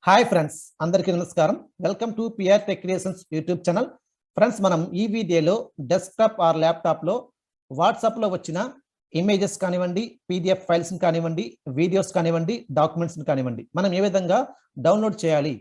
Hi friends, అందరికీ నమస్కారం. Welcome to PR tech creations YouTube channel. Friends, మనం ఈ వీడియోలో డెస్క్టాప్ ఆర్ ల్యాప్టాప్లో వాట్సాప్లో వచ్చిన ఇమేజెస్ కానివ్వండి, పీడిఎఫ్ ఫైల్స్ని కానివ్వండి, వీడియోస్ కానివ్వండి, డాక్యుమెంట్స్ని కానివ్వండి, మనం ఏ విధంగా డౌన్లోడ్ చేయాలి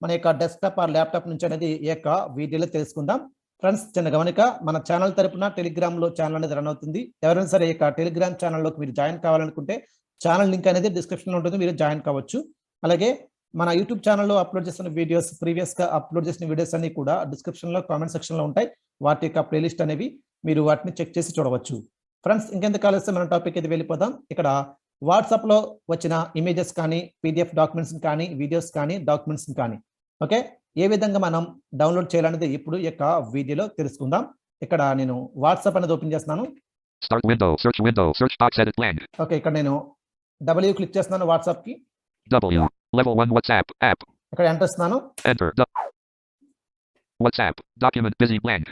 మన యొక్క డెస్క్టాప్ ఆర్ ల్యాప్టాప్ నుంచి అనేది ఈ యొక్క వీడియోలో తెలుసుకుందాం. ఫ్రెండ్స్, చిన్న గమనిక, మన ఛానల్ తరపున టెలిగ్రామ్లో ఛానల్ అనేది రన్ అవుతుంది. ఎవరైనా సరే ఈ యొక్క టెలిగ్రామ్ ఛానల్లోకి మీరు జాయిన్ కావాలనుకుంటే ఛానల్ లింక్ అనేది డిస్క్రిప్షన్లో ఉంటుంది, మీరు జాయిన్ కావచ్చు. అలాగే మన యూట్యూబ్ ఛానల్లో అప్లోడ్ చేసిన వీడియోస్, ప్రీవియస్గా అప్లోడ్ చేసిన వీడియోస్ అన్ని కూడా డిస్క్రిప్షన్లో కామెంట్ సెక్షన్లో ఉంటాయి. వాటి యొక్క ప్లేలిస్ట్ అనేవి మీరు వాటిని చెక్ చేసి చూడవచ్చు. ఫ్రెండ్స్, ఇంకెందుకు ఆలస్యం, మన టాపిక్ అయితే వెళ్ళిపోదాం. ఇక్కడ వాట్సాప్లో వచ్చిన ఇమేజెస్ కానీ, పీడిఎఫ్ డాక్యుమెంట్స్ కానీ, వీడియోస్ కానీ, డాక్యుమెంట్స్ కానీ ఓకే, ఏ విధంగా మనం డౌన్లోడ్ చేయాలనేది ఇప్పుడు ఈ యొక్క వీడియోలో తెలుసుకుందాం. ఇక్కడ నేను వాట్సాప్ అనేది ఓపెన్ చేస్తున్నాను. Start window, search box edit blank. Okay, ఇక్కడ నేను W క్లిక్ చేస్తున్నాను వాట్సాప్కి. W, level 1 WhatsApp, app, ఇక్కడ ఎంటర్ ఇస్తున్నాను. enter, WhatsApp, document busy blank.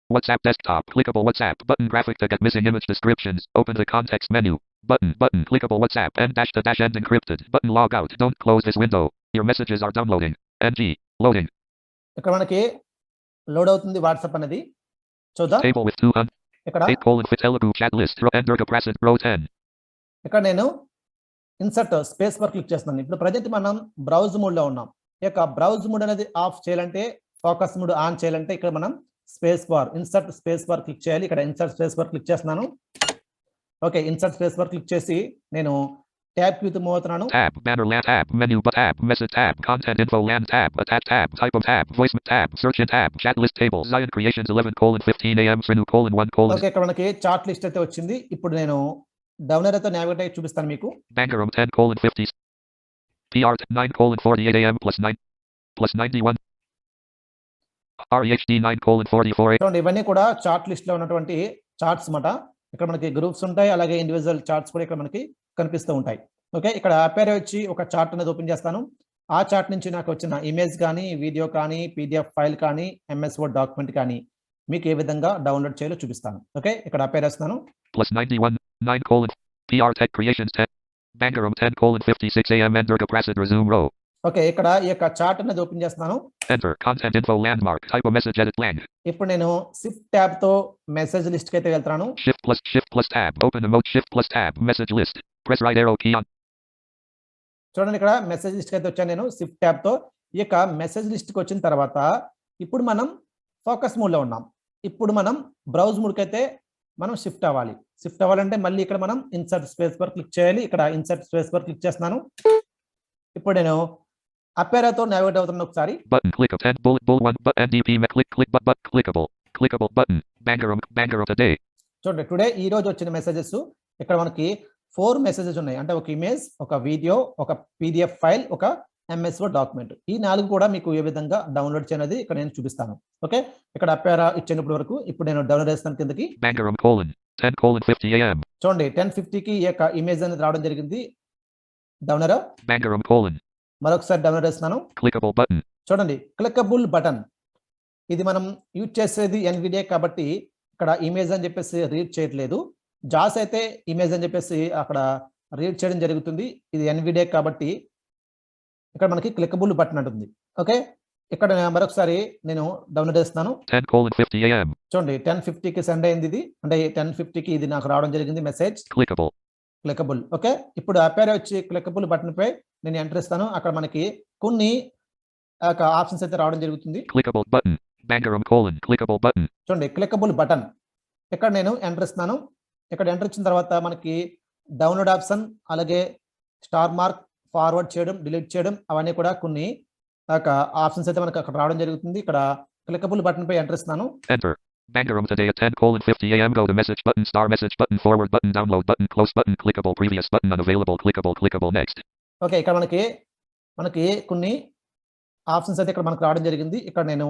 WhatsApp desktop, clickable WhatsApp, button graphic to get missing image descriptions, open the context menu, button, clickable WhatsApp, end dash to dash end encrypted, button log out, don't close this window, your messages are downloading, NG, loading. ఇక్కడ మనకి load అవుతుంది WhatsApp అనేది, చూద్దాం. Table with 200, ఇక్కడ 8 Telugu chat list, enter Capracid, row 10. ఇక్కడ నేను insert space bar click చేస్తున్నాను. ఇప్పుడు ప్రజెంట్ మనం బ్రౌజ్ మోడ్లో ఉన్నాం. ఈ యొక్క బ్రౌజ్ మోడ్ అనేది ఆఫ్ చేయాలంటే, ఫోకస్ మోడ్ ఆన్ చేయాలంటే ఇక్కడ మనం space bar, insert space bar click చేయాలి. ఇక్కడ ఇన్సర్ట్ స్పేస్ బార్ క్లిక్ చేస్తున్నాను. Okay, insert space bar click చేసి నేను ట్యాబ్ క్యూతో మూవ్ అవుతున్నాను. Tab, banner land tab, menu but tab, message tab, content info land tab, attach tab, type of tab, voice tab, search in tab, chat list table, Zion Creations 11:15 AM, Srinu 1:. Okay, ఇక్కడ మనకి chart list అయితే వచ్చింది. ఇప్పుడు నేను downer అయితే navigate అయ్యి చూపిస్తాను మీకు. Bangaram 10:50, PR 9:48 AM plus 91, REHD 9:44. చూడండి, ఇవన్నీ కూడా చార్ట్ లిస్ట్ లో ఉన్నటువంటి చార్ట్స్ మాట. ఇక్కడ మనకి గ్రూప్స్ ఉంటాయి, అలాగే ఇండివిజువల్ చార్ట్స్ కూడా ఇక్కడ మనకి కనిపిస్తూ ఉంటాయి. ఓకే, ఇక్కడ అపేర్ వచ్చి ఒక చార్ట్ అనేది ఓపెన్ చేస్తాను. ఆ చార్ట్ నుంచి నాకు వచ్చిన ఇమేజ్ కానీ, వీడియో కానీ, పీడిఎఫ్ ఫైల్ కానీ, ఎంఎస్ వర్డ్ డాక్యుమెంట్ కానీ మీకు ఏ విధంగా డౌన్లోడ్ చేయాలో చూపిస్తాను. ఓకే, ఇక్కడ అపేర్ వేస్తున్నాను. Plus 91, 9: PR Tech Creations 10, Bangaram 10:56 AM, enter Capracid, resume row. Okay, ఇక్కడ ఈ యొక్క చార్ట్ అనేది ఓపెన్ చేస్తున్నాను. Enter content info landmark, type a message edit blank. ఇప్పుడు నేను షిఫ్ట్ ట్యాబ్ తో మెసేజ్ లిస్ట్ కి అయితే వెళ్తాను. Shift plus tab, open emote, shift plus tab, message list, press right arrow key on. చూడండి, ఇక్కడ మెసేజ్ లిస్ట్ కి అయితే వచ్చాను నేను షిఫ్ట్ ట్యాబ్ తో. ఈ యొక్క మెసేజ్ లిస్ట్ కి వచ్చిన తర్వాత ఇప్పుడు మనం ఫోకస్ మోడ్ లో ఉన్నాం. ఇప్పుడు మనం బ్రౌజ్ మోడ్ కి అయితే మనం షిఫ్ట్ అవ్వాలి. షిఫ్ట్ అవ్వాలంటే మళ్ళీ ఇక్కడ మనం ఇన్సర్ట్ స్పేస్ బార్ క్లిక్ చేయాలి. ఇక్కడ ఇన్సర్ట్ స్పేస్ బార్ క్లిక్ చేస్తున్నాను. ఇప్పుడు నేను అపేరాతో నావిగేట్ అవుతున్నాను. ఒకసారి button click of 10 bullet 1 but NDP click but clickable button Bangaram today. చూడండి, టుడే ఈ రోజు వచ్చిన మెసేజెస్ ఇక్కడ మనకి 4 మెసేజెస్ ఉన్నాయి. అంటే ఒక ఇమేజ్, ఒక వీడియో, ఒక పీడిఎఫ్ ఫైల్, ఒక ఎంఎస్ వర్డ్ డాక్యుమెంట్. ఈ 4 కూడా మీకు ఏ విధంగా డౌన్లోడ్ చేయాలి ఇక్కడ నేను చూపిస్తాను. ఓకే, ఇక్కడ అపేరా ఇచ్చినప్పటి వరకు ఇప్పుడు నేను డౌన్లోడ్ చేస్తాను కిందకి. Bangaram 10:50 AM. చూడండి, 10:50కి ఈ యొక్క ఇమేజ్ అనేది రావడం జరిగింది. డౌనర్ Bangaram మరొకసారి డౌన్లోడ్ చేస్తున్నాను. clickable button. చూడండి, క్లికబుల్ బటన్. ఇది మనం యూజ్ చేసేది ఎన్విడియా కాబట్టి ఇక్కడ ఇమేజ్ అని చెప్పేసి రీడ్ చేయట్లేదు. జాస్ అయితే ఇమేజ్ అని చెప్పేసి అక్కడ రీడ్ చేయడం జరుగుతుంది. ఇది ఎన్విడియా కాబట్టి ఇక్కడ మనకి క్లికబుల్ బటన్ ఉంటుంది. ఓకే, ఇక్కడ మరొకసారి నేను డౌన్లోడ్ చేస్తున్నాను. 10:50 AM. చూడండి, 10:50కి సెండ్ అయింది ఇది. అంటే 10:50కి ఇది నాకు రావడం జరిగింది మెసేజ్. క్లికబుల్. ఓకే, ఇప్పుడు అపేర్ వచ్చి క్లికబుల్ బటన్ పై నేను ఎంటర్ ఇస్తాను. అక్కడ మనకి కొన్ని ఆప్షన్స్ అయితే రావడం జరుగుతుంది. Clickable button, Bangaram clickable button. చూడండి, క్లికబుల్ బటన్. ఇక్కడ నేను ఎంటర్ ఇస్తున్నాను. ఇక్కడ ఎంటర్ ఇచ్చిన తర్వాత మనకి డౌన్లోడ్ ఆప్షన్, అలాగే స్టార్ మార్క్, ఫార్వర్డ్ చేయడం, డిలీట్ చేయడం, అవన్నీ కూడా కొన్ని ఆప్షన్స్ అయితే మనకి అక్కడ రావడం జరుగుతుంది. ఇక్కడ క్లికబుల్ బటన్ పై ఎంటర్ ఇస్తున్నాను. Enter Bangaram today at 10:50 AM. Go to message button, star message button, forward button, download button, close button, clickable, previous button, unavailable, clickable, next. Okay, ఇక్కడ మనకి కొన్ని ఆప్షన్స్ అయితే ఇక్కడ మనకు రావడం జరిగింది. ఇక్కడ నేను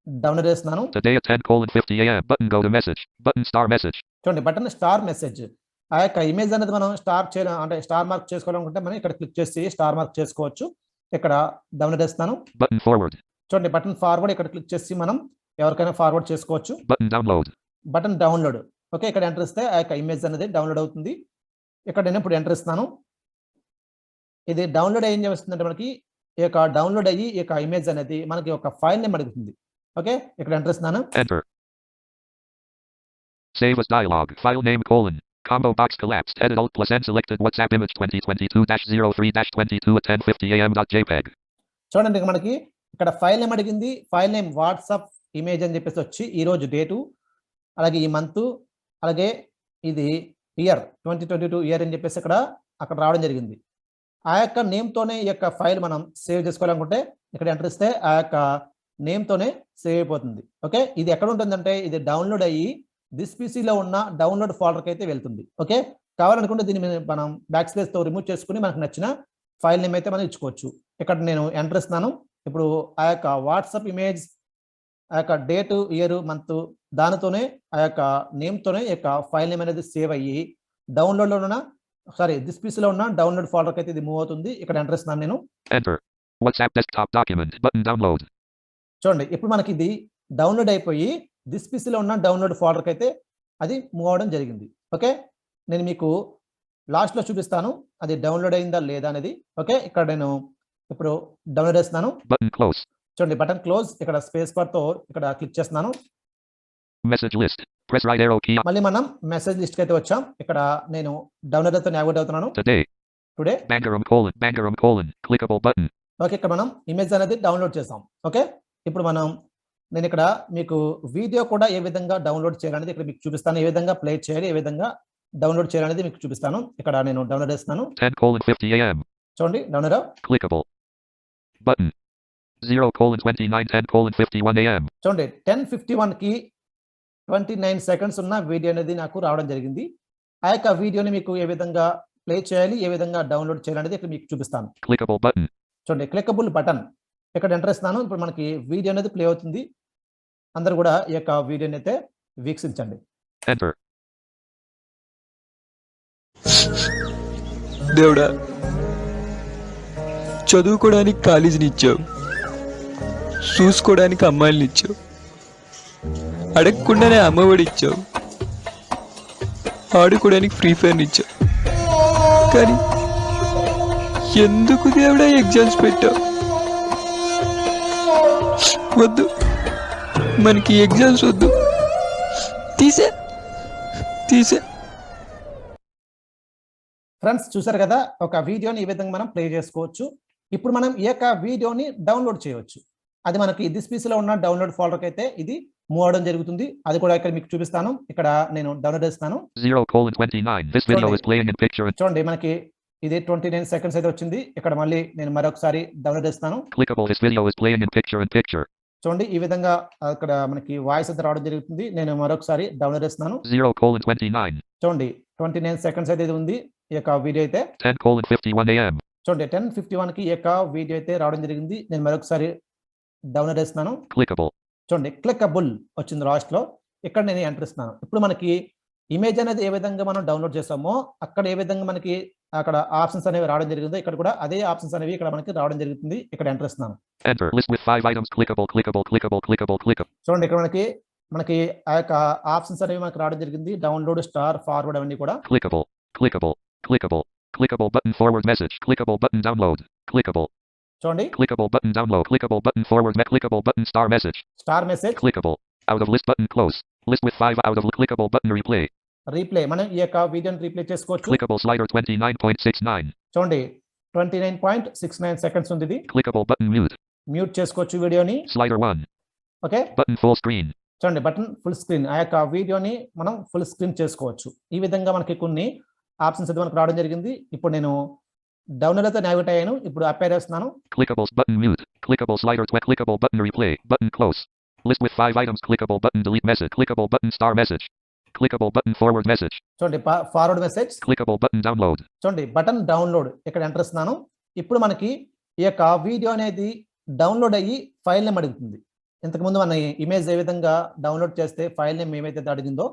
డౌన్లోడ్ చేస్తున్నాను. Today at 10:50 AM. Button go to message. Button star message. చూడండి, బటన్ స్టార్ మెసేజ్. ఆ యొక్క ఇమేజ్ అనేది మనం స్టార్ చేయాలి అంటే స్టార్ మార్క్ చేసుకోవాలనుకుంటే మనం ఇక్కడ క్లిక్ చేసి స్టార్ మార్క్ చేసుకోవచ్చు. ఇక్కడ డౌన్లోడ్ చేస్తాను. Button forward. చూడండి, బటన్ ఫార్వర్డ్. ఇక్కడ క్లిక్ చేసి మనం ఎవరికైనా ఫార్వర్డ్ చేసుకోవచ్చు. Button download. Button download. Okay, ఇక్కడ ఎంటర్ ఇస్తే ఆ యొక్క ఇమేజ్ అనేది డౌన్లోడ్ అవుతుంది. ఇక్కడ నేను ఇప్పుడు ఎంటర్ ఇస్తాను. ఇది డౌన్లోడ్ ఏం చేస్తుందంటే మనకి ఈ యొక్క డౌన్లోడ్ అయ్యి ఈ యొక్క ఇమేజ్ అనేది మనకి ఒక ఫైల్ నేమ్ అడుగుతుంది. ఓకే, ఇక్కడ ఎంటర్ ఇస్తున్నాను. Enter. Save as dialog. File name colon. Combo box collapsed. Edit Alt plus N selected WhatsApp image 2022-03-22 at 10:50 am.jpg. చూడండి ఇక మనకి ఇక్కడ ఫైల్ నేమ్ అడిగింది. ఫైల్ నేమ్ వాట్సాప్ ఇమేజ్ అని చెప్పేసి వచ్చి ఈ రోజు డేటు, అలాగే ఈ మంత్, అలాగే ఇది ఇయర్ 2022 ఇయర్ అని చెప్పేసి అక్కడ రావడం జరిగింది. ఆ యొక్క నేమ్తోనే ఈ యొక్క ఫైల్ మనం సేవ్ చేసుకోవాలనుకుంటే ఇక్కడ ఎంటర్ ఇస్తే ఆ యొక్క నేమ్తోనే సేవ్ అయిపోతుంది. ఓకే, ఇది ఎక్కడ ఉంటుందంటే ఇది డౌన్లోడ్ అయ్యి దిస్ పీసీలో ఉన్న డౌన్లోడ్ ఫోల్డర్కి అయితే వెళ్తుంది. ఓకే, కావాలనుకుంటే దీన్ని మనం బ్యాక్ స్పేస్తో రిమూవ్ చేసుకుని మనకు నచ్చిన ఫైల్ నేమ్ అయితే మనం ఇచ్చుకోవచ్చు. ఇక్కడ నేను ఎంటర్ ఇస్తున్నాను. ఇప్పుడు ఆ యొక్క వాట్సాప్ ఇమేజ్, ఆ యొక్క డేటు, ఇయర్, మంత్ దానితోనే ఆ యొక్క నేమ్తోనే ఈ యొక్క ఫైల్ నేమ్ అనేది సేవ్ అయ్యి డౌన్లోడ్లో ఉన్న దిస్ పీసీలో ఉన్న డౌన్లోడ్ ఫోల్డర్కి అయితే ఇది మూవ్ అవుతుంది. ఇక్కడ ఎంటర్ ఇస్తున్నాను నేను. Enter. WhatsApp desktop document button download. చూడండి ఇప్పుడు మనకి ఇది డౌన్లోడ్ అయిపోయి దిస్ పీసీలో ఉన్న డౌన్లోడ్ ఫోల్డర్కి అయితే అది మూవ్ అవడం జరిగింది. ఓకే, నేను మీకు లాస్ట్లో చూపిస్తాను అది డౌన్లోడ్ అయిందా లేదా అనేది. ఓకే, ఇక్కడ నేను ఇప్పుడు డౌన్లోడ్ చేస్తున్నాను. Button close. చూడండి బటన్ క్లోజ్. ఇక్కడ స్పేస్ బార్ తో ఇక్కడ క్లిక్ చేస్తున్నాను. Message list. Press right arrow key. మళ్ళీ మనం మెసేజ్ లిస్ట్ కి అయితే వచ్చాం. ఇక్కడ నేను డౌన్లోడ్ తో నావిగేట్ అవుతున్నాను. Today. Bangaram colon. Clickable button. Okay, ఇక్కడ మనం ఇమేజ్ అనేది డౌన్లోడ్ చేసాం. ఓకే, ఇప్పుడు నేను ఇక్కడ మీకు వీడియో కూడా ఏ విధంగా డౌన్లోడ్ చేయాలనేది ఇక్కడ మీకు చూపిస్తాను. ఏ విధంగా ప్లే చేయాలి, ఏ విధంగా డౌన్లోడ్ చేయాలనేది మీకు చూపిస్తాను. ఇక్కడ నేను డౌన్లోడ్ చేస్తున్నాను. 10:50 am. చూడండి డౌన్లోడ్. Clickable button. 0:29 10:51 am. చూడండి 10:51 కి 29 సెకండ్స్ ఉన్న వీడియో అనేది నాకు రావడం జరిగింది. ఆ యొక్క వీడియోని మీకు ఏ విధంగా ప్లే చేయాలి, ఏ విధంగా డౌన్లోడ్ చేయాలనేది ఇక్కడ మీకు చూపిస్తాను. Clickable button. చూడండి క్లికబుల్ బటన్ ఇక్కడ ఎంటర్ ఇస్తున్నాను. ఇప్పుడు మనకి వీడియో అనేది ప్లే అవుతుంది. అందరూ కూడా ఈ యొక్క వీడియోని అయితే వీక్షించండి. Enter. దేవుడా, చదువుకోవడానికి కాలేజీని ఇచ్చావు, చూసుకోవడానికి అమ్మాయిని ఇచ్చావు, అడగకుండానే అమ్మఒడి ఇచ్చావు, ఆడుకోవడానికి ఫ్రీ ఫైర్ ఇచ్చావు. కానీ ఎందుకు దేవుడా ఎగ్జామ్స్ పెట్టావు? వద్దు, మనకి ఎగ్జామ్స్ వద్దు, తీసే. ఫ్రెండ్స్ చూసారు కదా, ఒక వీడియోని ఈ విధంగా మనం ప్లే చేసుకోవచ్చు. ఇప్పుడు మనం ఈ యొక్క వీడియోని డౌన్లోడ్ చేయవచ్చు. అది మనకి దిస్ పీసీలో ఉన్న డౌన్లోడ్ ఫోల్డర్కి అయితే ఇది మూవ్ అవడం జరుగుతుంది. అది కూడా ఇక్కడ మీకు చూపిస్తాను. ఇక్కడ నేను డౌన్లోడ్ చేస్తాను. 0:29. This video is playing in picture. చూడండి మనకి ఇది 29 సెకండ్స్ అయితే వచ్చింది. ఇక్కడ మళ్ళీ నేను మరొకసారి డౌన్లోడ్ చేస్తాను. Clickable. This video is playing in picture. చూడండి ఈ విధంగా అక్కడ మనకి వాయిస్ అయితే రావడం జరుగుతుంది. నేను మరొకసారి డౌన్లోడ్ చేస్తున్నాను. 0:29. చూడండి 29 సెకండ్స్ అయితే ఇది ఉంది ఈ యొక్క వీడియో అయితే. 10:51 am. చూడండి 10:51 కి ఈ యొక్క వీడియో అయితే రావడం జరిగింది. నేను మరొకసారి డౌన్లోడ్ చేస్తున్నాను. Clickable. చూడండి క్లికబుల్ వచ్చింది లాస్ట్ లో. ఇక్కడ నేను ఎంటర్ ఇస్తున్నాను. ఇప్పుడు మనకి ఇమేజ్ అనేది ఏ విధంగా మనం డౌన్లోడ్ చేసామో అక్కడ ఏ విధంగా మనకి అక్కడ ఆప్షన్స్ అనేవి రావడం జరిగిందో ఇక్కడ కూడా అదే ఆప్షన్స్ అనేవి ఇక్కడ మనకి రావడం జరుగుతుంది. ఇక్కడ ఎంటర్ ఇస్తున్నాను. Enter. List with 5 items. Clickable. చూడండి ఇక్కడ మనకి ఆ యొక్క ఆప్షన్స్ అనేవి మనకి రావడం జరిగింది. డౌన్లోడ్, స్టార్, ఫార్వర్డ్ అవన్నీ కూడా. Clickable button forward message. Clickable button download. Clickable. చూడండి Clickable button download. Clickable button forward. Clickable button star message. Star message. Clickable. Out of list button close. List with 5 out of clickable button replay. Replay. మనం ఈ యొక్క వీడియోని replay చేసుకోవచ్చు. Clickable slider 29.69. చూడండి 29.69 seconds ఉంది ఇది. Clickable button mute. Mute చేసుకోవచ్చు వీడియోని. Slider 1. Okay, Button full screen. చూడండి బటన్ ఫుల్ స్క్రీన్. ఆ యొక్క వీడియోని మనం ఫుల్ స్క్రీన్ చేసుకోవచ్చు. ఈ విధంగా మనకి కొన్ని ఆప్షన్స్ అయితే మనకు రావడం జరిగింది. ఇప్పుడు నేను డౌన్లోడ్ అయితే నావిగేట్ అయ్యాను. ఇప్పుడు అపేర్ చేస్తున్నాను. Clickables button mute. Clickable slider. Clickable button replay. Button close. List with 5 items. Clickable button delete message. Clickable button star message. Clickable button forward message. చూడండి forward message. Clickable button download. చూడండి button download. ఇక్కడ enter ఇస్తున్నాను. ఇప్పుడు మనకి ఈ యొక్క video అనేది download అయ్యి ఫైల్ నేమ్ అడుగుతుంది. ఇంతకుముందు మన ఇమేజ్ ఏ విధంగా డౌన్లోడ్ చేస్తే ఫైల్ నేమ్ ఏమైతే అడిగిందో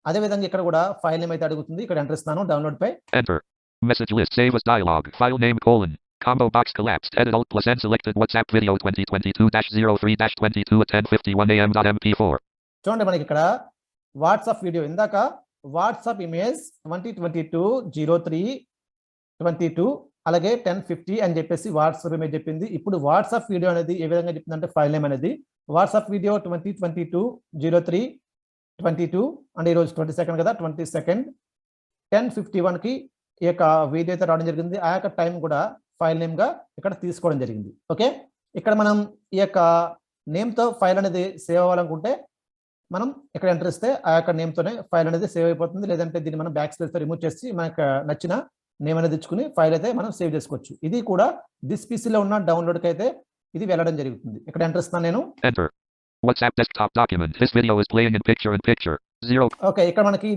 అదే విధంగా ఇక్కడ కూడా ఫైల్ నేమ్ అయితే అడుగుతుంది. ఇక్కడ ఎంటర్ ఇస్తున్నాను. Download pi Enter. Message list. Save as dialog. File name colon. Combo box collapsed. Edit Alt plus N selected WhatsApp video 2022-03-22 at 10:51 am.mp4. చూడండి మనకి ఇక్కడ వాట్సాప్ వీడియో, ఇందాక వాట్సాప్ ఇమేజ్ 2022-03-22 అలాగే 1050 అని చెప్పేసి వాట్సాప్ ఇమేజ్ చెప్పింది. ఇప్పుడు వాట్సాప్ వీడియో అనేది ఏ విధంగా చెప్తుందంటే ఫైల్ నేమ్ అనేది వాట్సాప్ వీడియో 2022-03-22 అండ్ ఈరోజు 22 కదా 22 10:51కి ఈ యొక్క వీడియో అయితే రావడం జరిగింది. ఆ యొక్క టైం కూడా ఫైల్ నేమ్ గా ఇక్కడ తీసుకోవడం జరిగింది. ఓకే, ఇక్కడ మనం ఈ యొక్క నేమ్ తో ఫైల్ అనేది సేవ్ అవ్వాలనుకుంటే మనం ఇక్కడ ఎంటర్ ఇస్తే ఆ యొక్క నేమ్ తోనే ఫైల్ అనేది సేవ్ అయిపోతుంది. లేదంటే దీన్ని మనం బ్యాక్ స్పేస్ తో రిమూవ్ చేసి మనకు నచ్చిన నేమ్ అనేది ఇచ్చుకుని ఫైల్ అయితే మనం సేవ్ చేసుకోవచ్చు. ఇది కూడా దిస్ పీసీలో ఉన్న డౌన్లోడ్ కి అయితే ఇది వెళ్ళడం జరుగుతుంది. ఇక్కడ ఎంటర్ ఇస్తాను నేను. Enter. WhatsApp desktop document. This video is playing in picture. 0. Okay, ఇక్కడ మనకి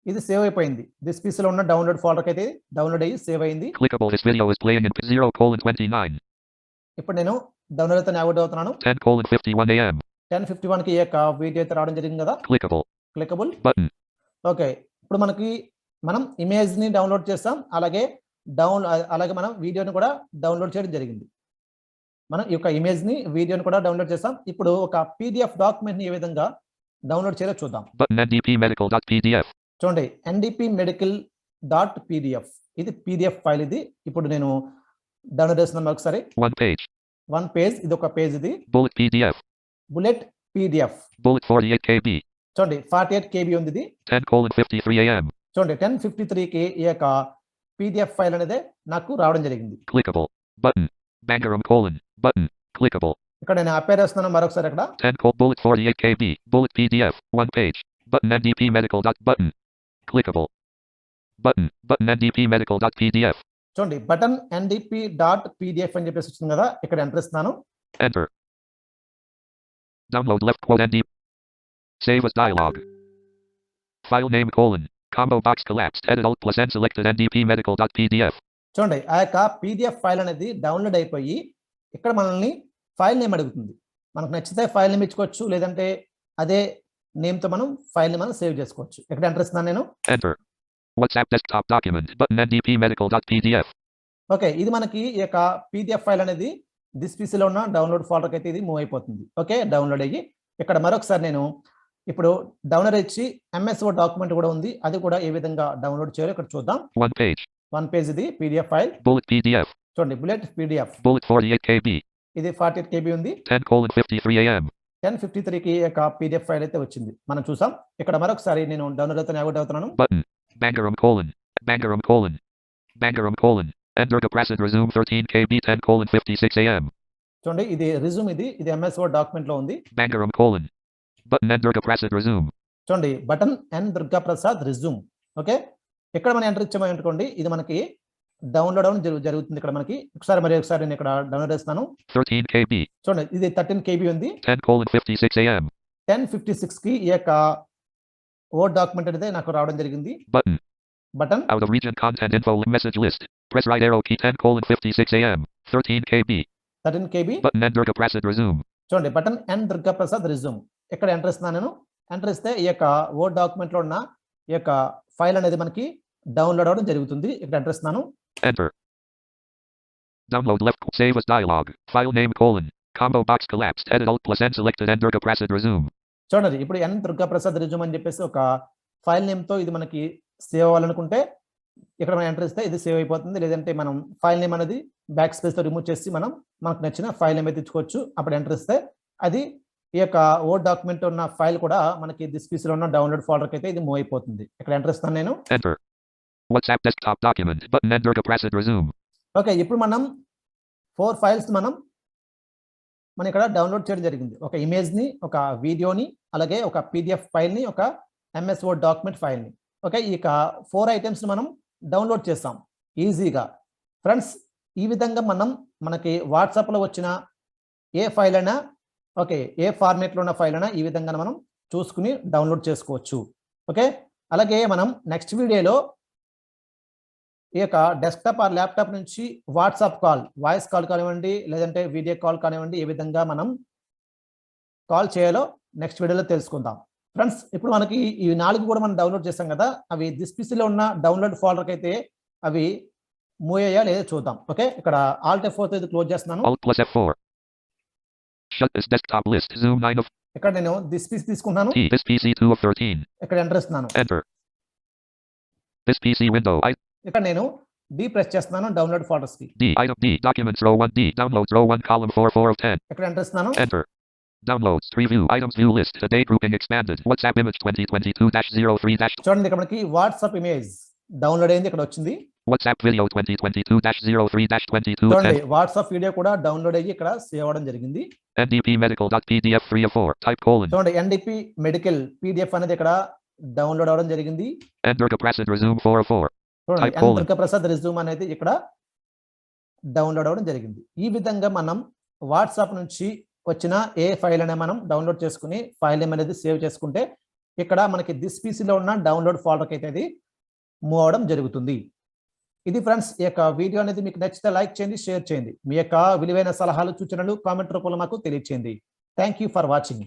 ఇది సేవ్ అయిపోయింది. దిస్ పీసీలో ఉన్న డౌన్లోడ్ ఫోల్డర్ అయితే డౌన్లోడ్ అయ్యి సేవ్ అయింది. Clickable. This video is playing in 0:29. ఇప్పుడు నేను డౌన్లోడ్ అయితే నావిగేట్ అవుతున్నాను. 10:51 a.m. 10:51 కి ఈ యొక్క వీడియో అయితే రావడం జరిగింది కదా. Clickable button. ఓకే, ఇప్పుడు మనం ఇమేజ్ ని డౌన్లోడ్ చేస్తాం. అలాగే మనం వీడియోని కూడా డౌన్లోడ్ చేయడం జరిగింది. మనం ఈ యొక్క ఇమేజ్ ని వీడియోని కూడా డౌన్లోడ్ చేస్తాం. ఇప్పుడు ఒక పీడిఎఫ్ డాక్యుమెంట్ ని ఏ విధంగా డౌన్లోడ్ చేయాలో చూద్దాం. Button ndpmedical.pdf. చూడండి, ndpmedical.pdf ఇది పీడిఎఫ్ ఫైల్. ఇది ఇప్పుడు నేను డౌన్లోడ్ చేస్తున్నాను. ఒకసారి వన్ పేజ్ ఇది ఒక పేజ్. ఇది bullet pdf. bullet 48 kb. చూడండి 48 kb ఉంది. ఇది 10:53 a.m. చూడండి 10:53 కి ఈ యొక్క పీడిఎఫ్ ఫైల్ అనేది నాకు రావడం జరిగింది. Clickable. Button. button. Clickable. ఇక్కడ నేను అపేర్ చేస్తున్నాను మరొకసారి. ఇక్కడ 10 bullet 48 kb. bullet pdf. One page. Button ndpmedical. Button. Clickable. Button ndpmedical.pdf. చూడండి బటన్ ndp.pdf అని చెప్పేసి వచ్చింది కదా. ఇక్కడ ఎంటర్ ఇస్తున్నాను. Enter. Download left quote nd. Save as dialog. File name : combo box collapsed. Edit alt plus n selected ndpmedical.pdf. చూడండి, ఆ యొక్క పీడిఎఫ్ ఫైల్ అనేది డౌన్లోడ్ అయిపోయి ఇక్కడ మనల్ని ఫైల్ నేమ్ అడుగుతుంది. మనకు నచ్చితే ఫైల్ నేమ్ ఇచ్చుకోవచ్చు, లేదంటే అదే నేమ్ తో మనం ఫైల్ ని మనం సేవ్ చేసుకోవచ్చు. ఇక్కడ ఎంటర్ ఇస్తున్నాను నేను. Enter. WhatsApp desktop document. Button ndpmedical.pdf. Okay, ఇది మనకి ఈ యొక్క పీడిఎఫ్ ఫైల్ అనేది దిస్ పీసీలో ఉన్న డౌన్లోడ్ ఫోల్డర్ అయితే ఇది మూవ్ అయిపోతుంది. ఓకే, డౌన్లోడ్ అయ్యి ఇక్కడ మరొకసారి నేను ఇప్పుడు డౌన్లోడ్ ఇచ్చి ఎంఎస్ వర్డ్ డాక్యుమెంట్ కూడా ఉంది. అది కూడా ఏ విధంగా డౌన్లోడ్ చేయాలో ఇక్కడ చూద్దాం. వన్ పేజ్ ఇది పీడిఎఫ్ ఫైల్. bullet pdf. చూడండి bullet pdf. bullet 48 kb. ఇది 48 kb ఉంది. 10:53 a.m. 10:53 కి యొక్క పీడిఎఫ్ ఫైల్ అయితే వచ్చింది. మనం చూసాం. ఇక్కడ మరొకసారి నేను డౌన్లోడ్ అవుతున్నాను. Button. Bangaram: Enter Depressed resume 13 kb. 10:56 a.m. చూడండి, ఇది రిజ్యూమ్. ఇది ఎంఎస్ వర్డ్ డాక్యుమెంట్ లో ఉంది. Bangaram: Button N Durgaprasad resume. చూడండి, బటన్ ఎన్ దుర్గా ప్రసాద్ రిజ్యూమ్. ఓకే, ఇక్కడ మనం ఎంటర్ ఇచ్చామని అనుకోండి, ఇది మనకి డౌన్లోడ్ అవ్వడం జరుగుతుంది. ఇక్కడ మనకి ఒకసారి నేను ఇక్కడ డౌన్లోడ్ చేస్తాను. 13 kb. చూడండి, ఇది 13 kb ఉంది. 10:56 a.m. 10:56 కి ఈ యొక్క వర్డ్ డాక్యుమెంట్ అనేది నాకు రావడం జరిగింది. Button out of region content info message list. Press right arrow key. 10:56 a.m. 13 kb. Button N Durgaprasad resume. చూడండి, బటన్ ఎన్ దుర్గా ప్రసాద్ రిజ్యూమ్. ఇక్కడ ఎంటర్ ఇస్తున్నాను నేను. ఎంటర్ ఇస్తే ఈ యొక్క వర్డ్ డాక్యుమెంట్ లో ఉన్న ఈ యొక్క ఫైల్ అనేది మనకి డౌన్లోడ్ అవ్వడం జరుగుతుంది. ఇక్కడ ఎంటర్ ఇస్తున్నాను. Enter. Download left. Save as dialog. File name : combo box collapsed. Edit alt plus n selected. N Durgaprasad resume. చూడండి, ఇప్పుడు ఎన్ దుర్గా ప్రసాద్ రిజ్యూమ్ అని చెప్పేసి ఒక ఫైల్ నేమ్ తో ఇది మనకి సేవ్ అవ్వాలనుకుంటే ఇక్కడ మనం ఎంటర్ ఇస్తే ఇది సేవ్ అయిపోతుంది. లేదంటే మనం ఫైల్ నేమ్ అనేది బ్యాక్ స్పేస్ తో రిమూవ్ చేసి మనకు నచ్చిన ఫైల్ నేమ్ అయితే ఇచ్చుకోవచ్చు. అప్పుడు ఎంటర్ ఇస్తే అది ఈ యొక్క వర్డ్ డాక్యుమెంట్ ఉన్న ఫైల్ కూడా మనకి దిస్ పీసీలో ఉన్న డౌన్లోడ్ ఫోల్డర్ అయితే ఇది మూవ్ అయిపోతుంది. ఇక్కడ ఎంటర్ ఇస్తాను నేను. Enter. WhatsApp desktop document. Button N Durgaprasad resume. Okay, ఇప్పుడు మనం 4 ఫైల్స్ మనం ఇక్కడ డౌన్లోడ్ చేయడం జరిగింది. ఒక ఇమేజ్ ని, ఒక వీడియోని, అలాగే ఒక పీడిఎఫ్ ఫైల్ ని, ఒక ఎంఎస్ వర్డ్ డాక్యుమెంట్ ఫైల్ ని. ఓకే, ఈ 4 ఐటమ్స్ మనం డౌన్లోడ్ చేస్తాం ఈజీగా. ఫ్రెండ్స్, ఈ విధంగా మనకి వాట్సాప్ లో వచ్చిన ఏ ఫైల్ అయినా, ఓకే, ఏ ఫార్మేట్ లో ఉన్న ఫైల్ అయినా ఈ విధంగా మనం చూసుకుని డౌన్లోడ్ చేసుకోవచ్చు. ఓకే, అలాగే మనం నెక్స్ట్ వీడియోలో ఈ యొక్క డెస్క్టాప్ ఆర్ ల్యాప్టాప్ నుంచి వాట్సాప్ కాల్, వాయిస్ కాల్ కానివ్వండి, లేదంటే వీడియో కాల్ కానివ్వండి, ఏ విధంగా మనం కాల్ చేయాలో నెక్స్ట్ వీడియోలో తెలుసుకుందాం. ఫ్రెండ్స్, ఇప్పుడు మనకి ఈ 4 కూడా మనం డౌన్లోడ్ చేస్తాం కదా, అవి దిస్ పీసీలో ఉన్న డౌన్లోడ్ ఫోల్డర్కి అయితే అవి మూవ్ అయ్యా లేదా చూద్దాం. ఓకే, ఇక్కడ Alt F4 తో ఇది క్లోజ్ చేస్తున్నాను. Alt plus F4. Shut this desktop list. Zoom 9 of. ఇక్కడ నేను దిస్ పీసీ తీసుకున్నాను. This PC 2 of 13. ఇక్కడ ఎంటర్ ఇస్తున్నాను. Enter. This PC window. ఇక్కడ నేను డి ప్రెస్ చేస్తున్నాను డౌన్లోడ్ ఫోల్డర్స్ కి. D item D documents row 1 D downloads row 1 column 4 of 10. ఇక్కడ ఎంటర్ ఇస్తున్నాను. Enter. Downloads preview items view list today grouping expanded WhatsApp image 2022-03- చూడండి ఇక్కడ మనకి వాట్సాప్ ఇమేజ్ డౌన్లోడ్ అయింది, ఇక్కడ వచ్చింది. WhatsApp video 2022-03-22 చూడండి వాట్సాప్ వీడియో కూడా డౌన్లోడ్ అయ్యి ఇక్కడ సేవ్ అవ్వడం జరిగింది. NDP medical.pdf 3 of 4 type colon. చూడండి NDP మెడికల్ PDF అనేది ఇక్కడ డౌన్లోడ్ అవ్వడం జరిగింది. Durga Prasad resume 4 of 4 చూడండి type colon. Durga Prasad resume అనేది ఇక్కడ డౌన్లోడ్ అవ్వడం జరిగింది. ఈ విధంగా మనం వాట్సాప్ నుంచి వచ్చిన ఏ ఫైల్ అయినా మనం డౌన్లోడ్ చేసుకుని ఫైల్ నేమ్ అనేది సేవ్ చేసుకుంటే ఇక్కడ మనకి దిస్ పీసీలో ఉన్న డౌన్లోడ్ ఫోల్డర్కి అయితే అది మూవ్ అవడం జరుగుతుంది. ఇది ఫ్రెండ్స్, ఈ యొక్క వీడియో అనేది మీకు నచ్చితే లైక్ చేయండి, షేర్ చేయండి. మీ యొక్క విలువైన సలహాలు సూచనలు కామెంట్ రూపంలో మాకు తెలియచేయండి. Thank you for watching.